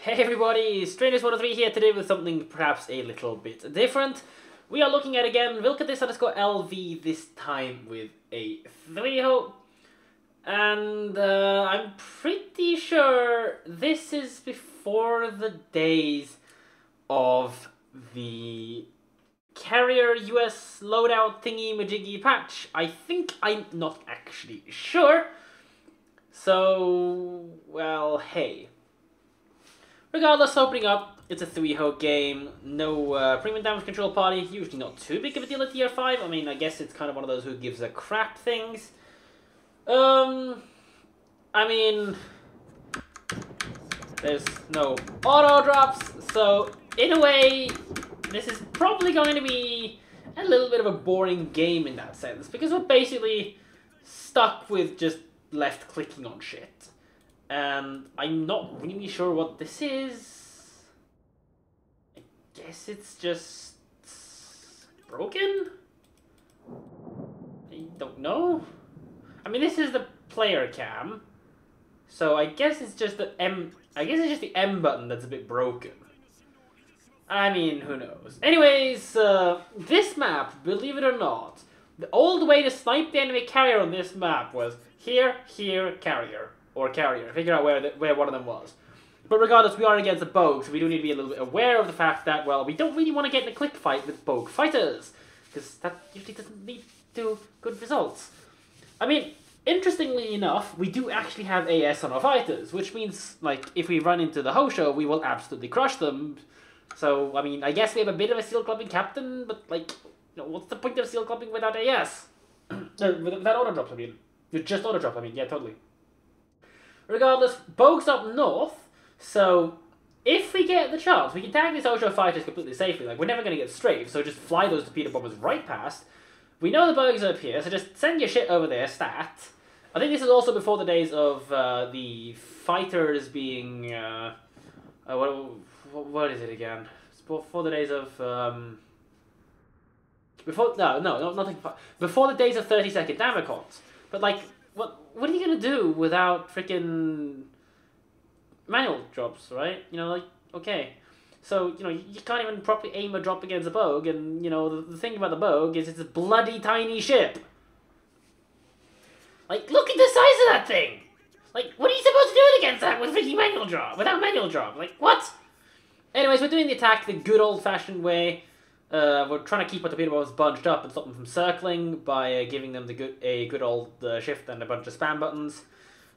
Hey everybody, Straners103 here today with something perhaps a little bit different. We are looking at again Vilkatis_LV, this time with a Zuihou. And I'm pretty sure this is before the days of the carrier US loadout thingy majiggy patch. I think I'm not actually sure. So, well, hey. Regardless, opening up, it's a Zuihou game, no premium damage control party, usually not too big of a deal at tier 5, I mean, I guess it's kind of one of those who gives a crap things. I mean, there's no auto drops, so in a way, this is probably going to be a little bit of a boring game in that sense, because we're basically stuck with just left clicking on shit. And I'm not really sure what this is. I guess it's just broken? I don't know. I mean, this is the player cam. So I guess it's just the M button that's a bit broken. I mean, who knows. Anyways, this map, believe it or not, the old way to snipe the enemy carrier on this map was here, carrier. Or carrier, figure out where one of them was. But regardless, we are against the Bogue, so we do need to be a little bit aware of the fact that, well, we don't really want to get in a quick fight with Bogue fighters, because that usually doesn't lead to good results. I mean, interestingly enough, we do actually have AS on our fighters, which means, like, if we run into the Hosho, we will absolutely crush them. So, I mean, I guess we have a bit of a seal clubbing captain, but, like, you know, what's the point of seal clubbing without AS? Without auto drops, I mean. With just auto drop, I mean, yeah, totally. Regardless, Bogue's up north, so if we get the chance, we can tag these Hosho fighters completely safely. Like, we're never going to get strafed, so just fly those torpedo bombers right past. We know the Bogue's up here, so just send your shit over there, stat. I think this is also before the days of the fighters being... what is it again? It's before the days of... Before the days of 30-second damacons. But, like... What are you gonna do without freaking manual drops, right? You know, like, okay. So, you know, you can't even properly aim a drop against a Bogue, and, you know, the thing about the Bogue is it's a bloody tiny ship. Like, look at the size of that thing! Like, what are you supposed to do against that with freaking manual drop? Without manual drop? Like, what? Anyways, we're doing the attack the good old-fashioned way. We're trying to keep our torpedo bombs bunched up and stop them from circling by giving them a good old shift and a bunch of spam buttons.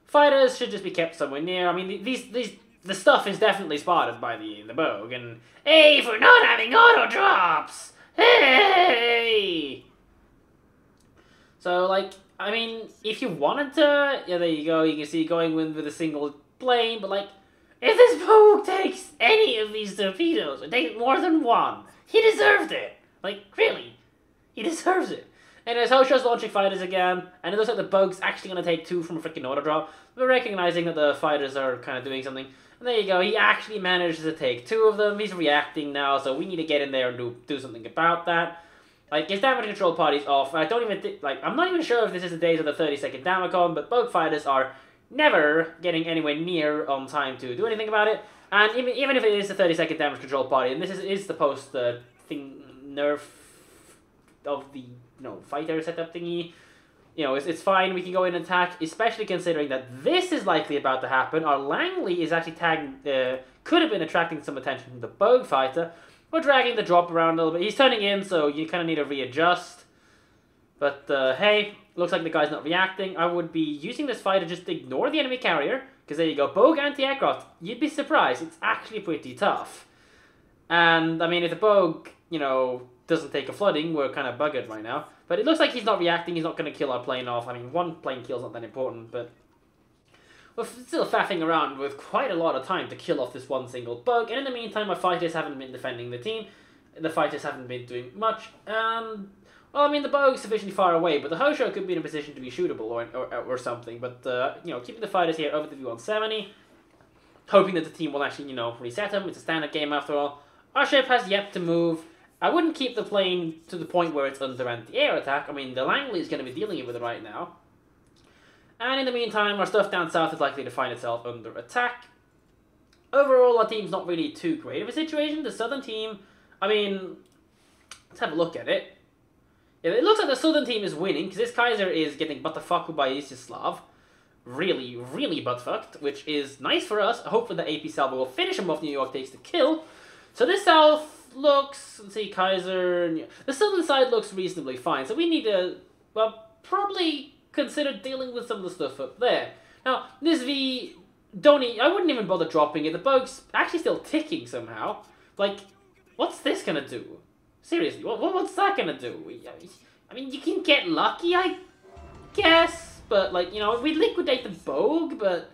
Fighters should just be kept somewhere near. I mean, the stuff is definitely spotted by the Bogue. And hey, for not having auto drops! Hey! So, like, I mean, if you wanted to, yeah, there you go. You can see going with a single plane. But, like, if this Bogue takes any of these torpedoes, or takes more than one, he deserved it! Like, really. He deserves it. Anyways, Hosho's launching fighters again, and it looks like the Bogue's actually going to take two from a freaking auto drop. We're recognizing that the fighters are kind of doing something. And there you go, he actually manages to take two of them. He's reacting now, so we need to get in there and do something about that. Like, his damage control party's off, and I don't even think, like, I'm not even sure if this is the days of the 30-second damacon, but Bogue fighters are never getting anywhere near on time to do anything about it. And even if it is the 30-second damage control party, and this is the post thing nerf of the fighter setup thingy, you know, it's fine. We can go in and attack, especially considering that this is likely about to happen. Our Langley is actually tagging, could have been attracting some attention from the Bogue fighter. We're dragging the drop around a little bit. He's turning in, so you kind of need to readjust. But hey, looks like the guy's not reacting. I would be using this fighter just to ignore the enemy carrier. Because there you go, Bogue anti-aircraft, you'd be surprised, it's actually pretty tough. And, I mean, if the Bogue, you know, doesn't take a flooding, we're kind of buggered right now. But it looks like he's not reacting, he's not going to kill our plane off. I mean, one plane kill's not that important, but we're still faffing around with quite a lot of time to kill off this one single Bogue. And in the meantime, our fighters haven't been defending the team. The fighters haven't been doing much. Well, I mean, the Bogue's sufficiently far away, but the Hosho could be in a position to be shootable or something. But, you know, keeping the fighters here over the V170, hoping that the team will actually, you know, reset them. It's a standard game after all. Our ship has yet to move. I wouldn't keep the plane to the point where it's under anti-air attack. I mean, the Langley is going to be dealing with it right now. And in the meantime, our stuff down south is likely to find itself under attack. overall, our team's not really too great of a situation. The southern team, I mean, let's have a look at it. Yeah, it looks like the southern team is winning, because this Kaiser is getting butterfucked by Istislav. Really, really buttfucked, which is nice for us. Hopefully the AP Salvo will finish him off. New York takes the kill. So this south looks, let's see, Kaiser, the southern side looks reasonably fine. So we need to, well, probably consider dealing with some of the stuff up there. Now, this V, I wouldn't even bother dropping it. The bug's actually still ticking somehow. Like, what's this gonna do? Seriously, what's that gonna do? I mean, you can get lucky, I guess. But, like, you know, we liquidate the Bogue, but,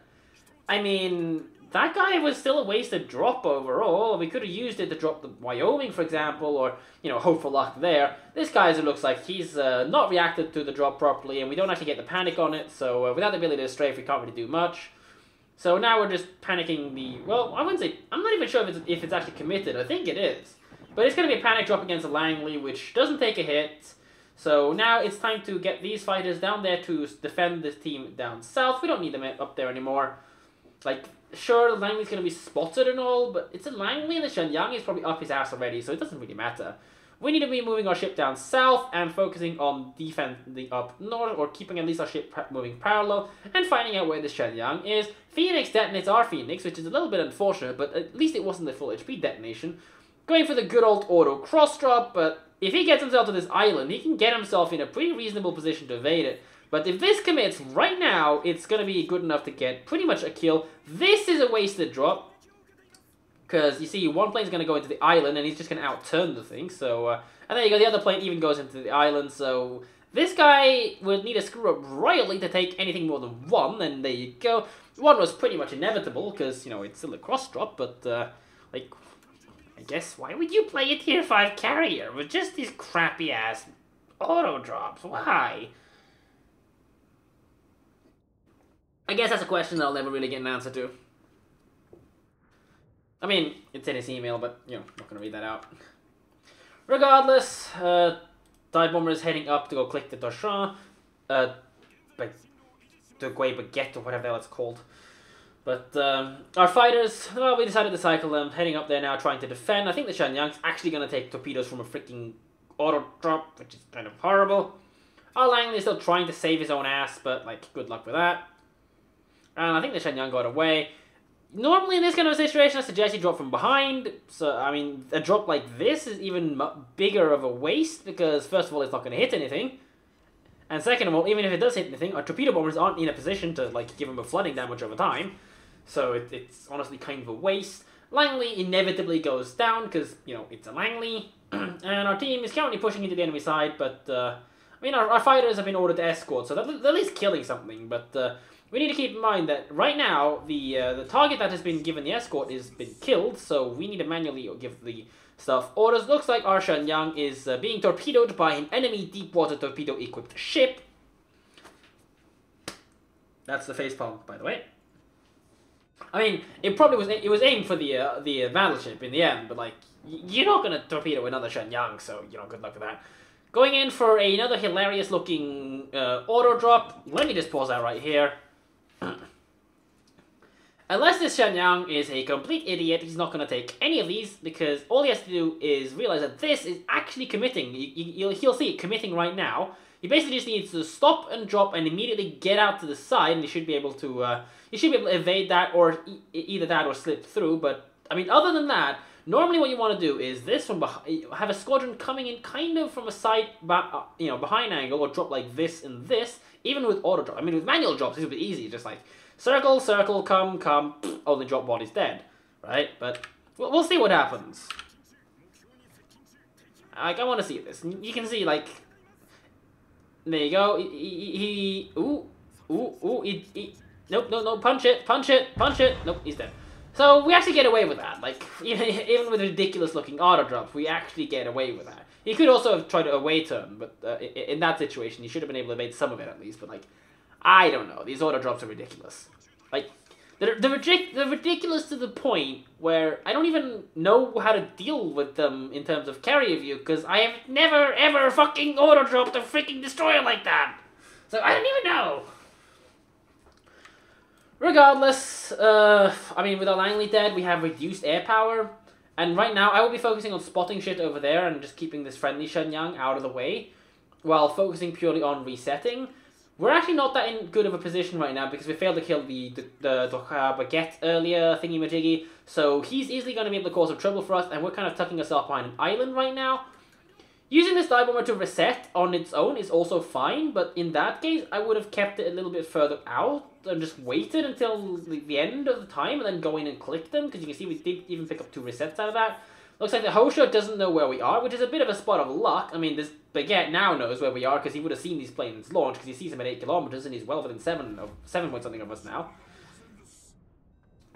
I mean, that guy was still a wasted drop overall. We could have used it to drop the Wyoming, for example, or, you know, hope for luck there. This Kaiser looks like he's not reacted to the drop properly, and we don't actually get the panic on it, so without the ability to strafe, we can't really do much. So now we're just panicking the, well, I wouldn't say, I'm not even sure if it's actually committed. I think it is. But it's going to be a panic drop against a Langley, which doesn't take a hit. So now it's time to get these fighters down there to defend this team down south. We don't need them up there anymore. Like, sure, Langley's going to be spotted and all, but it's a Langley and the Shenyang is probably up his ass already, so it doesn't really matter. We need to be moving our ship down south and focusing on defending up north, or keeping at least our ship moving parallel, and finding out where the Shenyang is. Phoenix detonates our Phoenix, which is a little bit unfortunate, but at least it wasn't the full HP detonation. Going for the good old auto cross drop, but if he gets himself to this island, he can get himself in a pretty reasonable position to evade it. But if this commits right now, it's going to be good enough to get pretty much a kill. This is a wasted drop. Because, you see, one plane's going to go into the island, and he's just going to outturn the thing. So, and there you go, the other plane even goes into the island. So, this guy would need to screw up royally to take anything more than one. And there you go. One was pretty much inevitable, because, you know, it's still a cross drop. But, like, I guess, why would you play a tier 5 carrier with just these crappy-ass auto drops? Why? I guess that's a question that I'll never really get an answer to. I mean, it's in his email, but, you know, I'm not going to read that out. Regardless, Dive Bomber is heading up to go click the Dachshund, the Gui Baguette, or whatever the hell it's called. But, our fighters, well, we decided to cycle them, heading up there now, trying to defend. I think the Shenyang's actually going to take torpedoes from a freaking auto drop, which is kind of horrible. Our Langley is still trying to save his own ass, but, like, good luck with that. And I think the Shenyang got away. Normally in this kind of situation, I suggest you drop from behind. So, I mean, a drop like this is even bigger of a waste, because first of all, it's not going to hit anything. And second of all, even if it does hit anything, our torpedo bombers aren't in a position to, like, give them a flooding damage over time. So it's honestly kind of a waste. Langley inevitably goes down, because, you know, it's a Langley. And our team is currently pushing into the enemy side, but, I mean, our fighters have been ordered to escort, so they're at least killing something, but, we need to keep in mind that right now, the target that has been given the escort has been killed, so we need to manually give the stuff orders. Looks like our Shenyang is being torpedoed by an enemy deep-water torpedo-equipped ship. That's the facepalm, by the way. I mean, it was aimed for the battleship in the end, but, like, you're not going to torpedo another Shenyang, so, you know, good luck with that. Going in for another hilarious-looking auto drop. Let me just pause that right here. Unless this Shenyang is a complete idiot, he's not going to take any of these, because all he has to do is realize that this is actually committing. He'll see it committing right now. He basically just needs to stop and drop and immediately get out to the side, and he should be able to evade that, or either that or slip through. But, I mean, other than that, normally what you want to do is this from behind, have a squadron coming in kind of from a side, behind angle, or drop like this and this, even with auto drop. I mean, with manual drops, this would be easy, just like circle, circle, come, only drop body's dead, right? But we'll see what happens. Like, I want to see this. You can see, like, there you go. Nope, punch it. Nope, he's dead. So we actually get away with that. Like, even with ridiculous looking auto drops, we actually get away with that. He could also have tried to away turn, but in that situation, he should have been able to evade some of it at least. But, like, I don't know. These auto drops are ridiculous. Like, they're ridiculous to the point where I don't even know how to deal with them in terms of carrier view, because I have never, ever fucking auto dropped a freaking destroyer like that. So I don't even know. Regardless, I mean, with our Langley dead, we have reduced air power. And right now, I will be focusing on spotting shit over there and just keeping this friendly Shenyang out of the way, while focusing purely on resetting. We're actually not that in good of a position right now because we failed to kill the baguette earlier, thingy-majiggy. So he's easily going to be able to cause some trouble for us, and we're kind of tucking ourselves behind an island right now. Using this dive bomber to reset on its own is also fine, but in that case, I would have kept it a little bit further out and just waited until the end of the time and then go in and click them, because you can see we did even pick up 2 resets out of that. Looks like the Hosho doesn't know where we are, which is a bit of a spot of luck. I mean, this Baguette now knows where we are because he would have seen these planes launch, because he sees them at 8 kilometers and he's well within 7 point something of us now.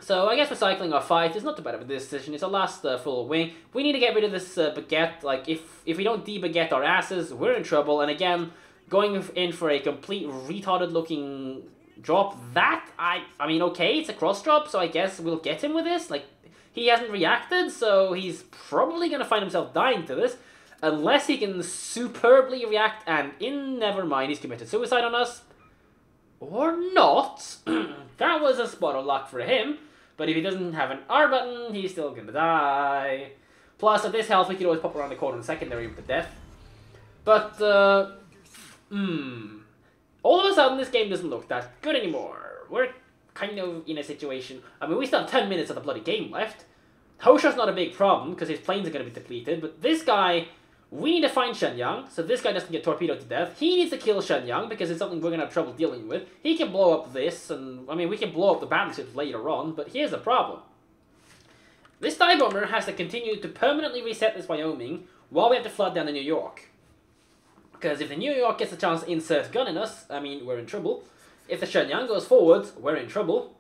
So I guess recycling our fight is not too bad of a decision. It's our last full wing. We need to get rid of this Baguette. Like, if we don't de-Baguette our asses, we're in trouble. And again, going in for a complete retarded-looking drop, that, I mean, okay, it's a cross-drop, so I guess we'll get him with this. Like, he hasn't reacted, so he's probably going to find himself dying to this. Unless he can superbly react and, never mind, he's committed suicide on us. Or not. That was a spot of luck for him. But if he doesn't have an R button, he's still gonna die. Plus, at this health, we could always pop around the corner in secondary with the death. But, all of a sudden, this game doesn't look that good anymore. We're kind of in a situation... I mean, we still have 10 minutes of the bloody game left. Hosho's not a big problem, because his planes are going to be depleted. But this guy, we need to find Shenyang, so this guy doesn't get torpedoed to death. He needs to kill Shenyang, because it's something we're going to have trouble dealing with. He can blow up this, and, I mean, we can blow up the battleships later on, but here's the problem. This dive bomber has to continue to permanently reset this Wyoming, while we have to flood down the New York. Because if the New York gets a chance to insert gun in us, I mean, we're in trouble. If the Shenyang goes forwards, we're in trouble.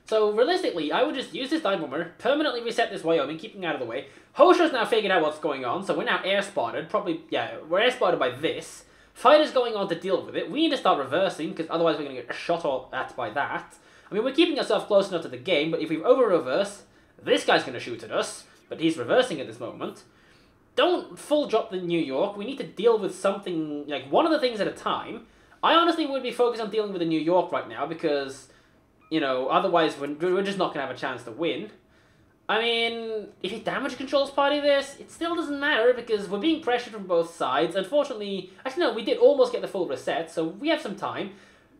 So, realistically, I would just use this dive bomber, permanently reset this Wyoming, keeping out of the way. Hosho's now figured out what's going on, so we're now air spotted. Probably, yeah, we're air spotted by this. Fighter's going on to deal with it. We need to start reversing, because otherwise we're going to get shot at by that. I mean, we're keeping ourselves close enough to the game, but if we over-reverse, this guy's going to shoot at us, but he's reversing at this moment. Don't full drop the New York. We need to deal with something, like, one of the things at a time. I honestly would be focused on dealing with the New York right now, because... you know, otherwise we're just not going to have a chance to win. I mean, if he damage controls party this, it still doesn't matter because we're being pressured from both sides. Unfortunately, actually no, we did almost get the full reset, so we have some time.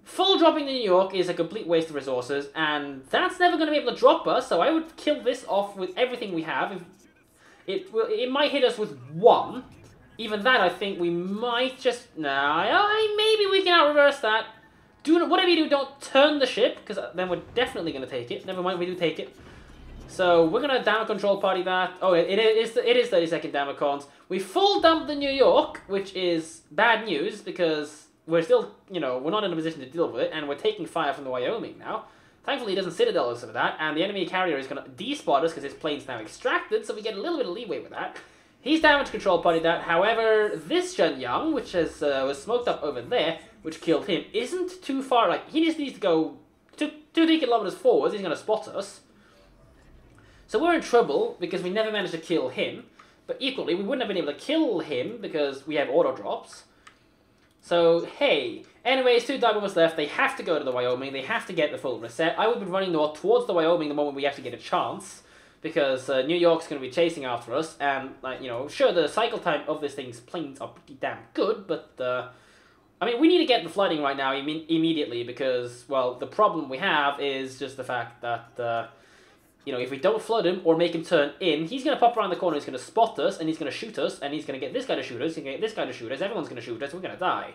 Full dropping the New York is a complete waste of resources, and that's never going to be able to drop us, so I would kill this off with everything we have. It might hit us with 1. Even that, I think we might just... Nah, maybe we can out-reverse that. Whatever you do, don't turn the ship, because then we're definitely going to take it. Never mind, we do take it. So, we're going to damage control party that. Oh, it is 30-second damage cons. We full dump the New York, which is bad news, because we're still, you know, we're not in a position to deal with it, and we're taking fire from the Wyoming now. Thankfully, it doesn't Citadel us for that, and the enemy carrier is going to de-spot us, because his plane's now extracted, so we get a little bit of leeway with that. He's damage control party that. However, this Shenyang, which was smoked up over there, which killed him, isn't too far. Like, he just needs to go 2-3 kilometers forwards. He's going to spot us. So we're in trouble because we never managed to kill him. But equally, we wouldn't have been able to kill him because we have auto drops. So, hey. Anyways, 2 dive bombers left. They have to go to the Wyoming. They have to get the full reset. I would be running north towards the Wyoming the moment we actually get a chance. Because New York's going to be chasing after us. And, like, you know, sure, the cycle time of this thing's planes are pretty damn good. But, I mean, we need to get the flooding right now immediately. Because, well, the problem we have is just the fact that, you know, if we don't flood him or make him turn in, he's going to pop around the corner, he's going to spot us, and he's going to shoot us, and he's going to get this guy to shoot us, he's going to get this guy to shoot us, everyone's going to shoot us, we're going to die.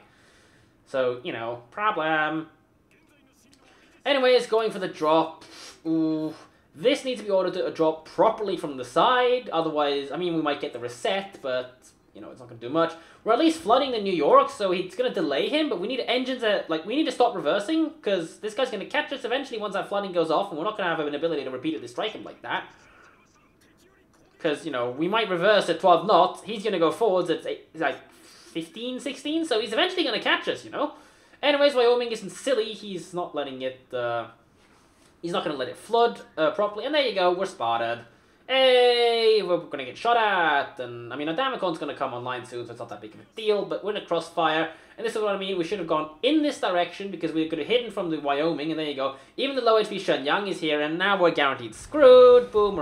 So, you know, problem. Anyways, going for the drop. Ooh, this needs to be ordered to drop properly from the side, otherwise, I mean, we might get the reset, but, you know, it's not going to do much. We're at least flooding the New York, so it's going to delay him, but we need engines that, like, we need to stop reversing, because this guy's going to catch us eventually once that flooding goes off, and we're not going to have an ability to repeatedly strike him like that. Because, you know, we might reverse at 12 knots, he's going to go forwards at, like, 15, 16, so he's eventually going to catch us, you know? Anyways, Wyoming isn't silly, he's not letting it, he's not going to let it flood properly, and there you go, we're spotted. hey, we're gonna get shot at, and I mean, a Damacon's gonna come online soon, so it's not that big of a deal, but we're in a crossfire, and this is what I mean, we should have gone in this direction, because we could have hidden from the Wyoming, and there you go, even the low HP Shenyang is here, and now we're guaranteed screwed, boom,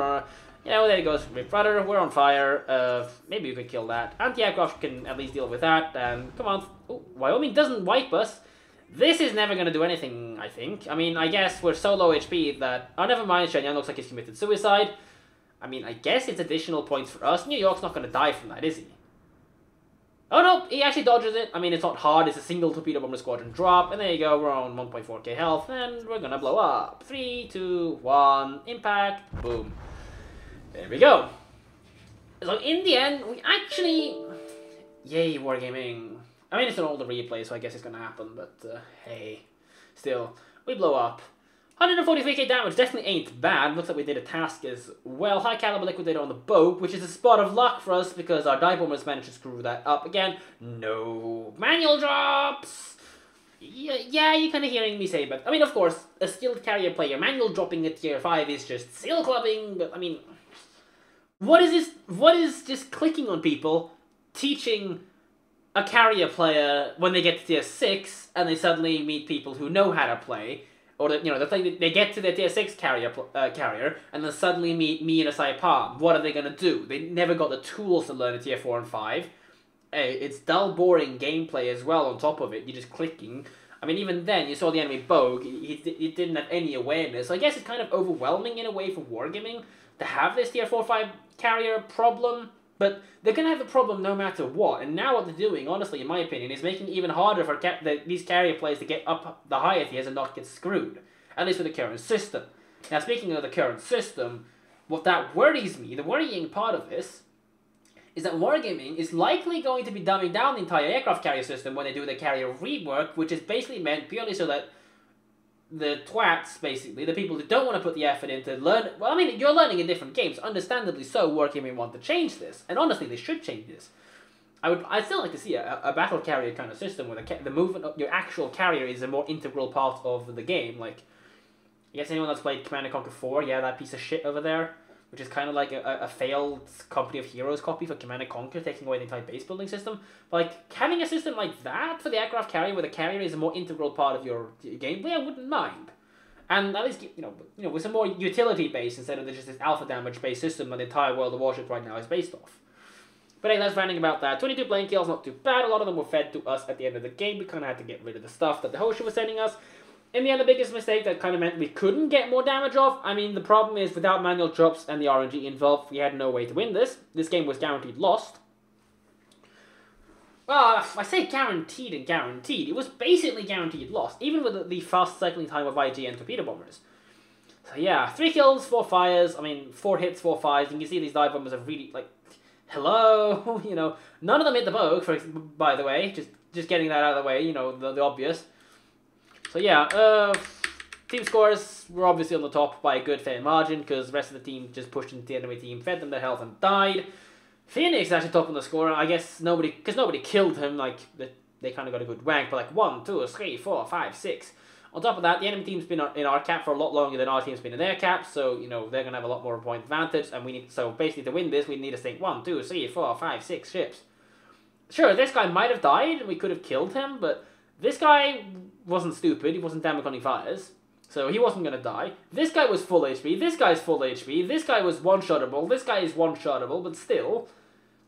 you know, there goes Rift Rudder, we're on fire, maybe we could kill that, anti-aircraft can at least deal with that, and come on, ooh, Wyoming doesn't wipe us. This is never going to do anything, I think. I mean, I guess we're so low HP that... Oh, never mind, Shenyang looks like he's committed suicide. I mean, I guess it's additional points for us. New York's not going to die from that, is he? Oh, no, he actually dodges it. I mean, it's not hard. It's a single torpedo bomber squadron drop. And there you go, we're on 1.4k health. And we're going to blow up. 3, 2, 1, impact, boom. There we go. So, in the end, we actually... Yay, Wargaming. I mean, it's an older replay, so I guess it's gonna happen, but, hey. Still, we blow up. 143k damage definitely ain't bad. Looks like we did a task as well. High caliber liquidator on the boat, which is a spot of luck for us because our dive bombers managed to screw that up again. No manual drops! Yeah, you're kind of hearing me say, but, I mean, of course, a skilled carrier player, manual dropping at tier 5 is just seal clubbing, but, I mean, what is this? What is just clicking on people teaching a carrier player when they get to tier 6 and they suddenly meet people who know how to play, or that, you know, they get to their tier 6 carrier and then suddenly meet me and a Saipan. What are they gonna do? They never got the tools to learn a tier 4 and 5. Hey, it's dull, boring gameplay as well on top of it. You're just clicking. I mean, even then, you saw the enemy Bogue. He didn't have any awareness. So I guess it's kind of overwhelming in a way for Wargaming to have this tier 4-5 carrier problem. But they're going to have the problem no matter what. And now what they're doing, honestly, in my opinion, is making it even harder for these carrier players to get up the higher tiers and not get screwed. At least with the current system. Now, speaking of the current system, what that worries me, the worrying part of this, is that Wargaming is likely going to be dumbing down the entire aircraft carrier system when they do the carrier rework, which is basically meant purely so that the twats, basically, the people who don't want to put the effort into learn... Well, I mean, you're learning in different games. Understandably so, Wargaming want to change this. And honestly, they should change this. I'd still like to see a battle carrier kind of system where the movement of your actual carrier is a more integral part of the game. Like, I guess anyone that's played Command & Conquer 4, yeah, that piece of shit over there, which is kind of like a failed Company of Heroes copy for Command & Conquer, taking away the entire base building system. But, like, having a system like that for the aircraft carrier, where the carrier is a more integral part of your gameplay, I wouldn't mind. And at least, you know, with some more utility base instead of just this alpha damage based system that the entire world of Warships right now is based off. But hey, that's ranting about that. 22 plane kills, not too bad. A lot of them were fed to us at the end of the game. We kind of had to get rid of the stuff that the Hosha was sending us. In the end, the biggest mistake that kind of meant we couldn't get more damage off. I mean, the problem is without manual drops and the RNG involved, we had no way to win this. This game was guaranteed lost. Well, I say guaranteed and guaranteed. It was basically guaranteed lost, even with the fast cycling time of IG and torpedo bombers. So yeah, 3 kills, 4 fires. I mean, 4 hits, 4 fires. You can see these dive bombers are really, like, hello, you know. None of them hit the Bogue, by the way. Just getting that out of the way, you know, the obvious. So yeah, team scores were obviously on the top by a good fair margin because the rest of the team just pushed into the enemy team, fed them their health and died. Phoenix actually top on the score. I guess nobody killed him. Like they kind of got a good wank, but like 1, 2, 3, 4, 5, 6. On top of that, the enemy team's been in our cap for a lot longer than our team's been in their cap, so you know they're gonna have a lot more point advantage. And we need basically to win this, we need to sink 1, 2, 3, 4, 5, 6 ships. Sure, this guy might have died, and we could have killed him, but this guy wasn't stupid. He wasn't Damaconing fires, so he wasn't gonna die. This guy was full HP. This guy's full HP. This guy was one-shottable. This guy is one-shottable, but still,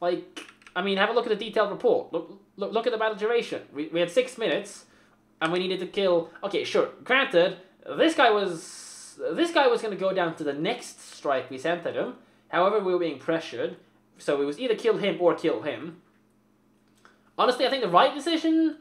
like, I mean, have a look at the detailed report. Look at the battle duration. We had 6 minutes, and we needed to kill. Okay, sure. Granted, this guy was gonna go down to the next strike we sent at him. However, we were being pressured, so it was either kill him or kill him. Honestly, I think the right decision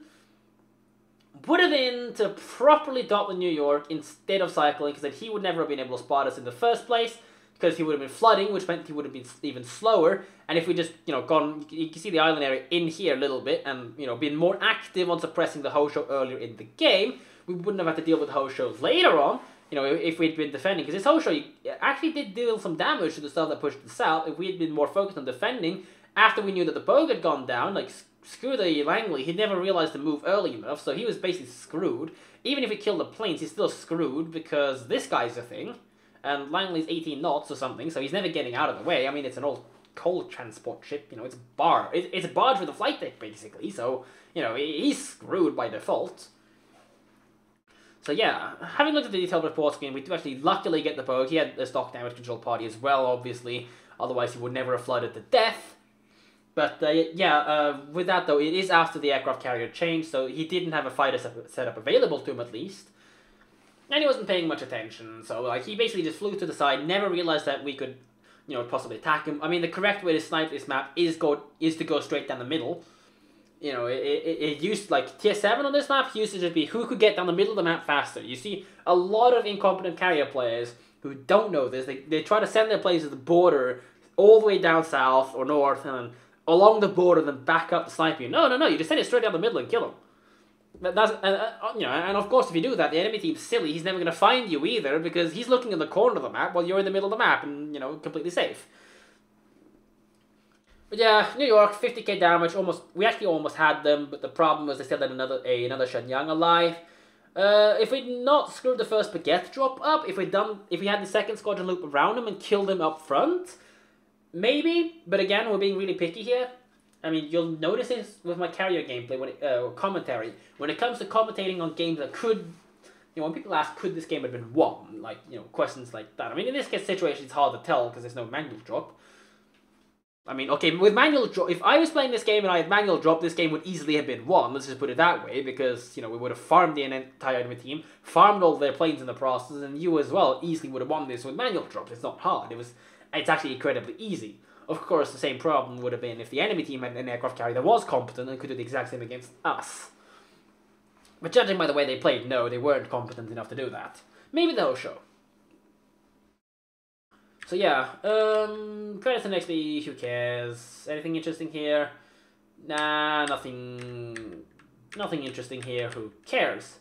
would have been to properly dot the New York instead of cycling, because then he would never have been able to spot us in the first place, because he would have been flooding, which meant he would have been even slower. And if we just, you know, gone, you can see the island area in here a little bit, and, you know, been more active on suppressing the Hosho earlier in the game, we wouldn't have had to deal with Hosho later on, you know, if we'd been defending. Because this Hosho actually did deal some damage to the stuff that pushed us south. If we had been more focused on defending, after we knew that the Bogue had gone down, like, screw the Langley, he never realized to move early enough, so he was basically screwed. Even if he killed the planes, he's still screwed, because this guy's a thing. and Langley's 18 knots or something, so he's never getting out of the way. I mean, it's an old coal transport ship, you know, it's a barge with a flight deck, basically, so, you know, he's screwed by default. So yeah, having looked at the detailed report screen, we do actually luckily get the boat. He had the stock damage control party as well, obviously, otherwise he would never have flooded to death. But with that though, it is after the aircraft carrier changed, so he didn't have a fighter setup available to him at least. And he wasn't paying much attention, so like he basically just flew to the side, never realized that we could, you know, possibly attack him. I mean, the correct way to snipe this map is to go straight down the middle. You know, it used, like, tier 7 on this map used to just be who could get down the middle of the map faster. You see a lot of incompetent carrier players who don't know this. They try to send their players to the border all the way down south or north and then along the border then back up to snipe you. No, you just send it straight down the middle and kill them. You know, and of course if you do that, the enemy team's silly. He's never going to find you either because he's looking in the corner of the map while you're in the middle of the map and, you know, completely safe. But yeah, New York, 50k damage, we actually almost had them, but the problem was they still had another Shenyang alive. If we'd not screwed the first baguette drop up, if we had the second squadron loop around him and killed him up front, maybe, but again, we're being really picky here. I mean, you'll notice this with my carrier gameplay, commentary. When it comes to commentating on games that could, you know, when people ask, could this game have been won? Like, you know, questions like that. I mean, in this case situation, it's hard to tell because there's no manual drop. I mean, okay, with manual drop, if I was playing this game and I had manual drop, this game would easily have been won. Let's just put it that way, because, you know, we would have farmed the entire enemy team, farmed all their planes in the process, and you as well easily would have won this with manual drop. It's not hard. It's actually incredibly easy. Of course, the same problem would have been if the enemy team had an aircraft carrier that was competent and could do the exact same against us. But judging by the way they played, no, they weren't competent enough to do that. Maybe the whole show. So yeah, credits to next week, who cares? Anything interesting here? Nah, nothing interesting here, who cares?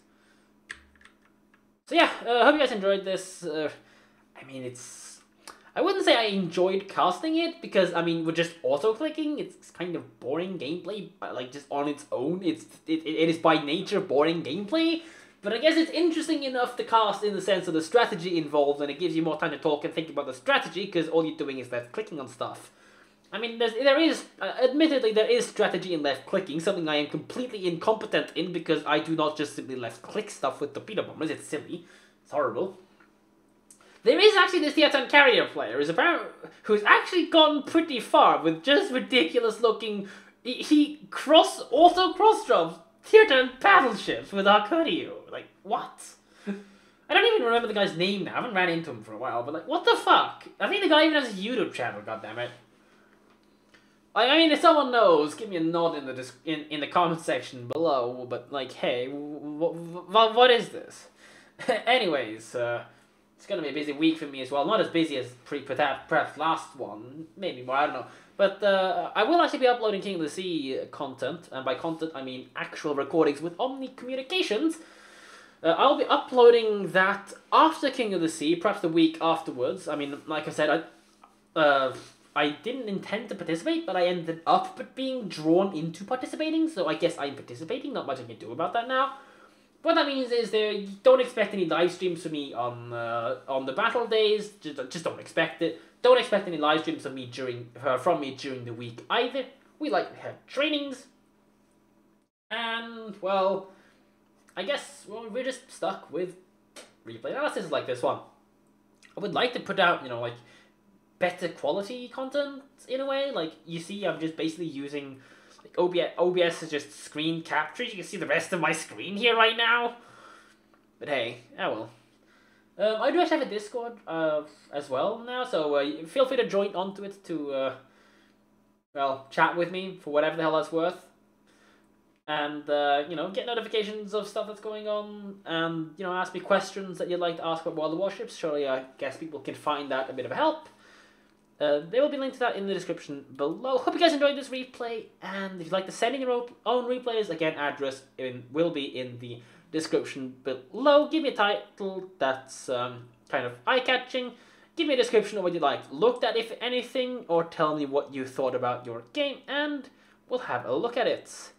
So yeah, hope you guys enjoyed this. I mean, I wouldn't say I enjoyed casting it, because, I mean, with just auto-clicking, it's kind of boring gameplay, like, just on its own. It is by nature boring gameplay. But I guess it's interesting enough to cast in the sense of the strategy involved, and it gives you more time to talk and think about the strategy, because all you're doing is left clicking on stuff. I mean, admittedly, there is strategy in left clicking, something I am completely incompetent in, because I do not just simply left click stuff with torpedo bombers. It's silly. It's horrible. There is actually this tier 10 carrier player who's actually gotten pretty far with just ridiculous looking. He auto cross drops tier 10 battleships with Arcadio. Like, what? I don't even remember the guy's name now. I haven't ran into him for a while, but like, what the fuck? I think the guy even has a YouTube channel, goddammit. I mean, if someone knows, give me a nod in the comment section below, but like, hey, what is this? Anyways, it's gonna be a busy week for me as well. Not as busy as perhaps last one, maybe more, I don't know. But I will actually be uploading King of the Sea content, and by content I mean actual recordings with Omni Communications. I'll be uploading that after King of the Sea, perhaps the week afterwards. I mean, like I said, I didn't intend to participate, but I ended up being drawn into participating, so I guess I'm participating. Not much I can do about that now. What that means is don't expect any live streams from me on the battle days. Just don't expect it. Don't expect any live streams from me during the week either. We like to have trainings, and well, I guess we're just stuck with replay analysis like this one. I would like to put out, you know, like better quality content in a way. Like, you see, I'm just basically using. OBS is just screen capture. You can see the rest of my screen here right now. But hey, oh well. I do actually have a Discord as well now, so feel free to join onto it to, well, chat with me for whatever the hell that's worth. And, you know, get notifications of stuff that's going on, and, you know, ask me questions that you'd like to ask about World of Warships. Surely I guess people can find that a bit of a help. There will be links to that in the description below. Hope you guys enjoyed this replay, and if you'd like to send in your own replays, again, address will be in the description below. Give me a title that's kind of eye-catching. Give me a description of what you looked at, if anything, or tell me what you thought about your game, and we'll have a look at it.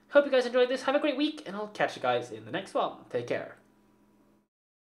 Hope you guys enjoyed this. Have a great week, and I'll catch you guys in the next one. Take care.